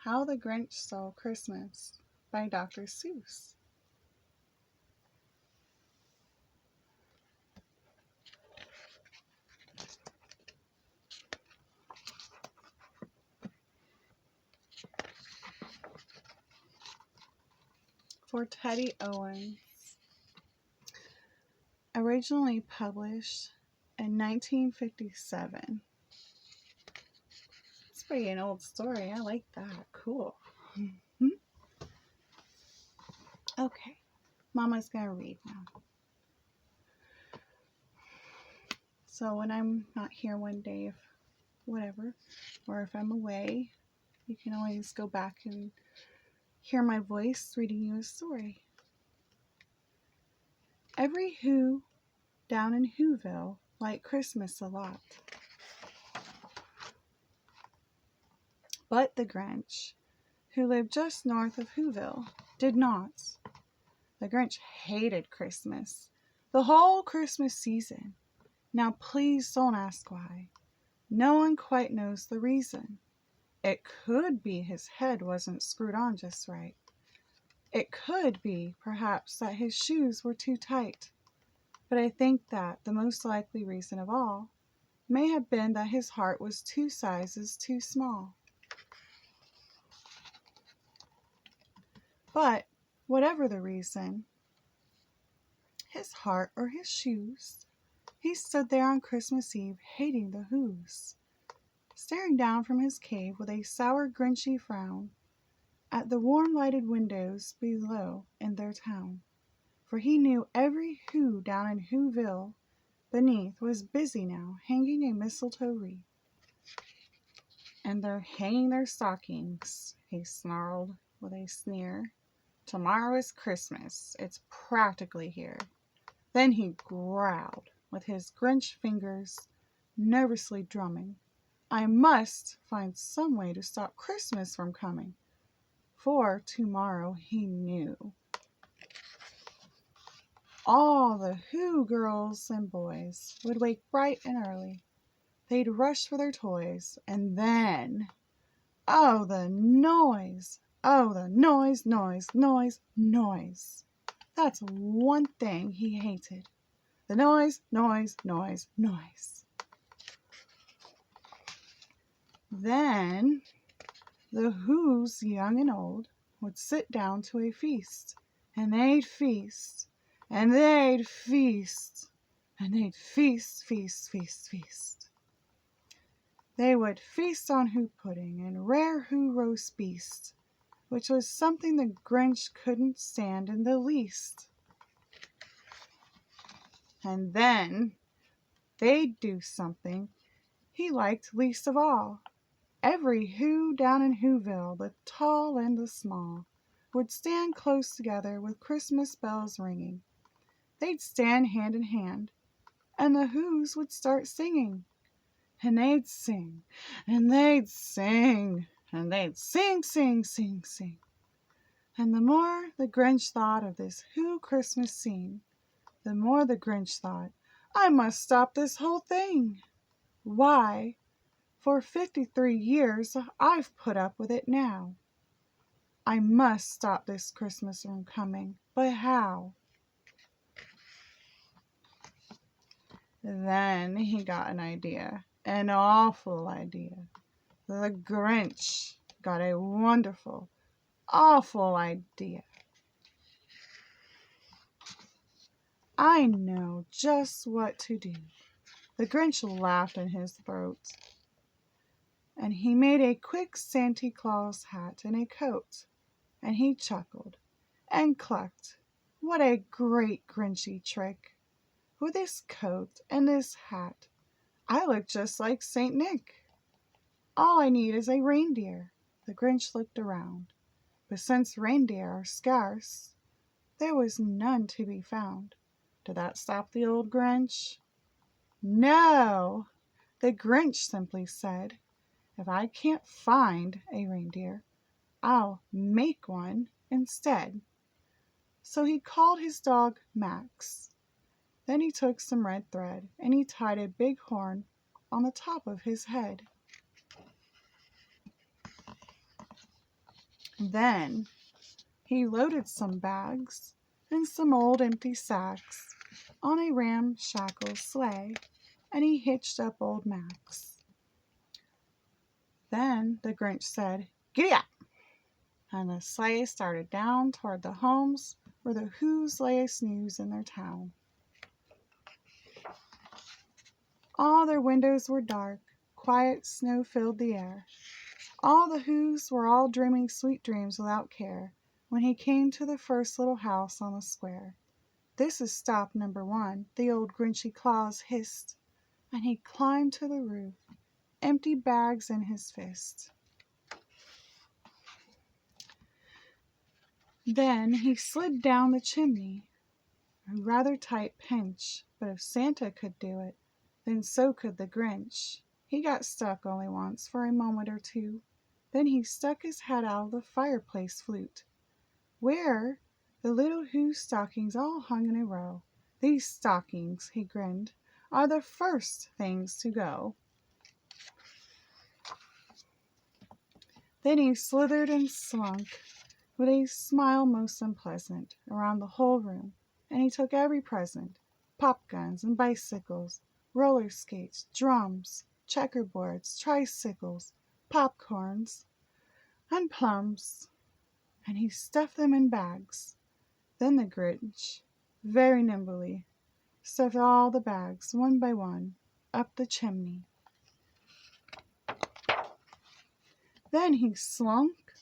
How the Grinch Stole Christmas by Dr. Seuss. For Teddy Owens. Originally published in 1957. It's pretty an old story. I like that. Cool. Okay. Mama's going to read now. So when I'm not here one day, or if I'm away, you can always go back and hear my voice reading you a story. Every Who down in Whoville liked Christmas a lot. But the Grinch, who lived just north of Whoville, did not. The Grinch hated Christmas, the whole Christmas season. Now please don't ask why. No one quite knows the reason. It could be his head wasn't screwed on just right. It could be, perhaps, that his shoes were too tight. But I think that the most likely reason of all may have been that his heart was 2 sizes too small. But whatever the reason, his heart or his shoes, he stood there on Christmas Eve hating the Whos, staring down from his cave with a sour, grinchy frown at the warm lighted windows below in their town. For he knew every Who down in Whoville beneath was busy now hanging a mistletoe wreath. And they're hanging their stockings, he snarled with a sneer. Tomorrow is Christmas. It's practically here. Then he growled, with his Grinch fingers nervously drumming. I must find some way to stop Christmas from coming. For tomorrow, he knew, all the Who girls and boys would wake bright and early. They'd rush for their toys, and then, oh, the noise! Oh, the noise, noise, noise, noise. That's one thing he hated. The noise, noise, noise, noise. Then the Whos, young and old, would sit down to a feast, and they'd feast, and they'd feast, and they'd feast, feast, feast, feast. They would feast on Who pudding and rare Who roast beast, which was something the Grinch couldn't stand in the least. And then they'd do something he liked least of all. Every Who down in Whoville, the tall and the small, would stand close together with Christmas bells ringing. They'd stand hand in hand, and the Whos would start singing. And they'd sing, and they'd sing, and they'd sing, sing, sing, sing. And the more the Grinch thought of this Who Christmas scene, the more the Grinch thought, I must stop this whole thing. Why, for 53 years I've put up with it now. I must stop this Christmas from coming, but how? Then he got an idea, an awful idea. The Grinch got a wonderful, awful idea. I know just what to do. The Grinch laughed in his throat, and he made a quick Santa Claus hat and a coat, and he chuckled and clucked. What a great Grinchy trick! With this coat and this hat, I look just like Saint Nick. All I need is a reindeer. The Grinch looked around, but since reindeer are scarce, there was none to be found. Did that stop the old Grinch? No! The Grinch simply said, if I can't find a reindeer, I'll make one instead. So he called his dog Max. Then he took some red thread and he tied a big horn on the top of his head. Then he loaded some bags and some old empty sacks on a ramshackle sleigh, and he hitched up old Max. Then the Grinch said, "Giddy up!" And the sleigh started down toward the homes where the Who's lay a snooze in their town. All their windows were dark, quiet snow filled the air. All the Who's were all dreaming sweet dreams without care when he came to the first little house on the square. "This is stop number 1, the old Grinchy Claus hissed, and he climbed to the roof, empty bags in his fist. Then he slid down the chimney, a rather tight pinch, but if Santa could do it, then so could the Grinch. He got stuck only once for a moment or two. Then he stuck his head out of the fireplace flute, where the little Who's stockings all hung in a row. "These stockings," he grinned, "are the first things to go." Then he slithered and slunk, with a smile most unpleasant, around the whole room, and he took every present: pop guns and bicycles, roller skates, drums, checkerboards, tricycles, popcorns, and plums, and he stuffed them in bags. Then the Grinch, very nimbly, stuffed all the bags, one by one, up the chimney. Then he slunk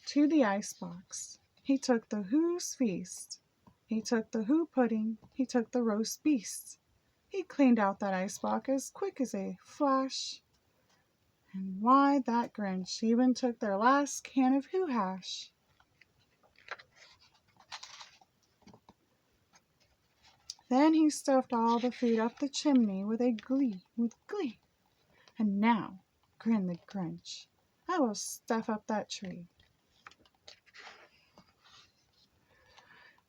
to the icebox. He took the Who's feast. He took the Who pudding. He took the roast beast. He cleaned out that icebox as quick as a flash. And why, that Grinch even took their last can of Who hash. Then he stuffed all the food up the chimney with glee. "And now," grinned the Grinch, "I will stuff up that tree."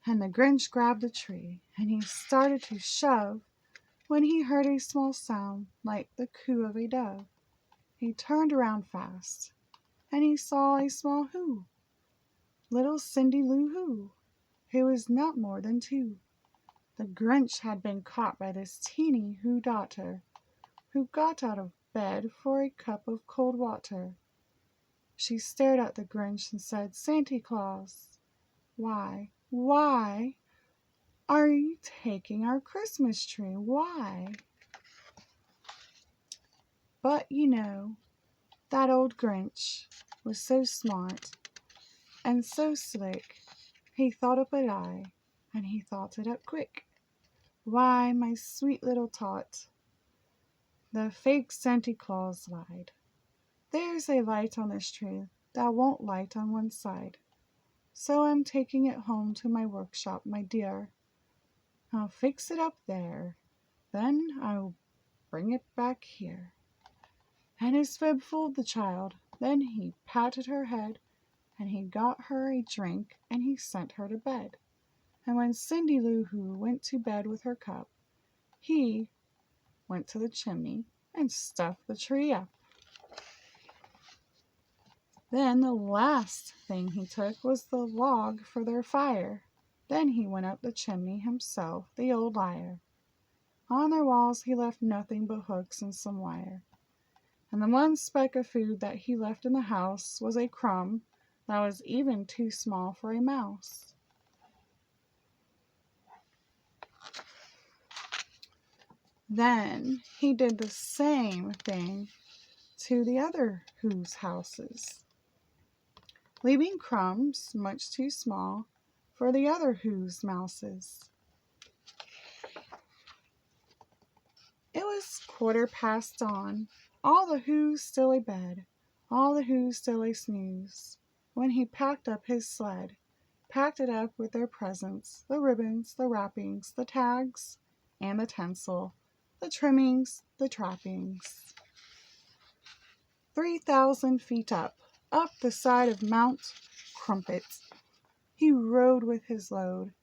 And the Grinch grabbed the tree, and he started to shove when he heard a small sound like the coo of a dove. He turned around fast, and he saw a small Who, little Cindy Lou who was not more than 2. The Grinch had been caught by this teeny Who daughter, who got out of bed for a cup of cold water. She stared at the Grinch and said, "Santa Claus, why are you taking our Christmas tree? Why?" But you know, that old Grinch was so smart and so slick, he thought up a lie, and he thought it up quick. "Why, my sweet little tot, the fake Santa Claus lied. There's a light on this tree that won't light on one side. So I'm taking it home to my workshop, my dear. I'll fix it up there, then I'll bring it back here." And his fib fooled the child. Then he patted her head, and he got her a drink, and he sent her to bed. And when Cindy Lou Who went to bed with her cup, he went to the chimney and stuffed the tree up. Then the last thing he took was the log for their fire. Then he went up the chimney himself, the old liar. On their walls he left nothing but hooks and some wire. And the one speck of food that he left in the house was a crumb that was even too small for a mouse. Then he did the same thing to the other Who's houses, leaving crumbs much too small for the other Who's mouses. It was 1/4 dawn, all the Who's still abed, all the Who's still a snooze, when he packed up his sled, packed it up with their presents, the ribbons, the wrappings, the tags, and the tinsel, the trimmings, the trappings. 3,000 feet up the side of Mount Crumpet, he rode with his load,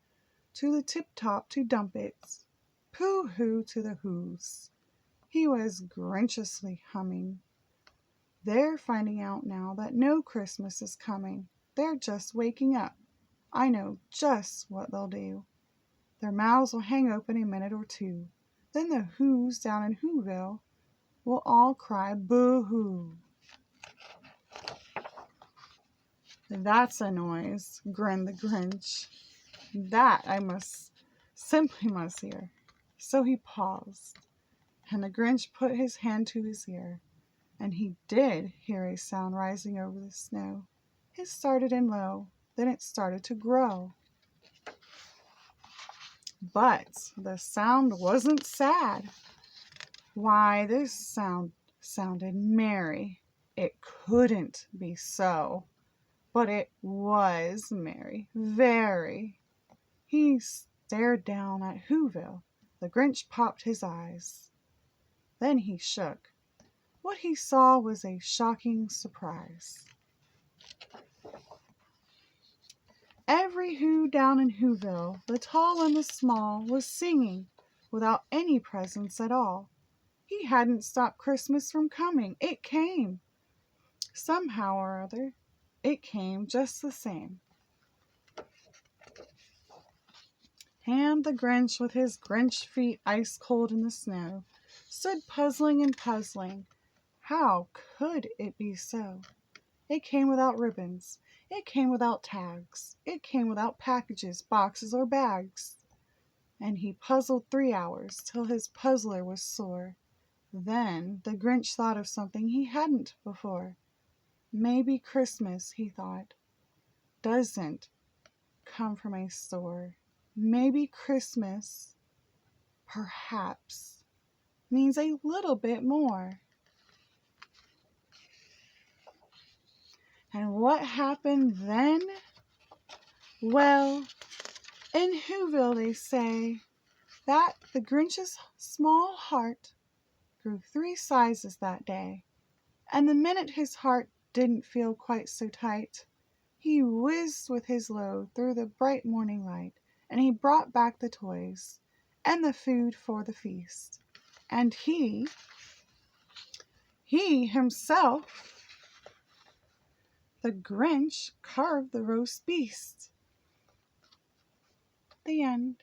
to the tip-top to dump it. Pooh-hoo to the Who's. He was Grinchiously humming. They're finding out now that no Christmas is coming. They're just waking up. I know just what they'll do. Their mouths will hang open a minute or two. Then the Who's down in Whoville will all cry boo-hoo. That's a noise, grinned the Grinch. That I simply must hear. So he paused, and the Grinch put his hand to his ear, and he did hear a sound rising over the snow. It started in low, then it started to grow. But the sound wasn't sad. Why, this sound sounded merry. It couldn't be so. But it was merry, very. He stared down at Whoville. The Grinch popped his eyes. Then he shook. What he saw was a shocking surprise. Every Who down in Whoville, the tall and the small, was singing without any presents at all. He hadn't stopped Christmas from coming. It came. Somehow or other, it came just the same. And the Grinch, with his Grinch feet ice cold in the snow, stood puzzling and puzzling. How could it be so? It came without ribbons. It came without tags. It came without packages, boxes, or bags. And he puzzled 3 hours till his puzzler was sore. Then the Grinch thought of something he hadn't before. Maybe Christmas, he thought, doesn't come from a store. Maybe Christmas, perhaps, means a little bit more. And what happened then? Well, in Whoville they say that the Grinch's small heart grew 3 sizes that day. And the minute his heart didn't feel quite so tight, he whizzed with his load through the bright morning light, and he brought back the toys and the food for the feast. And he himself, the Grinch, carved the roast beast. The end.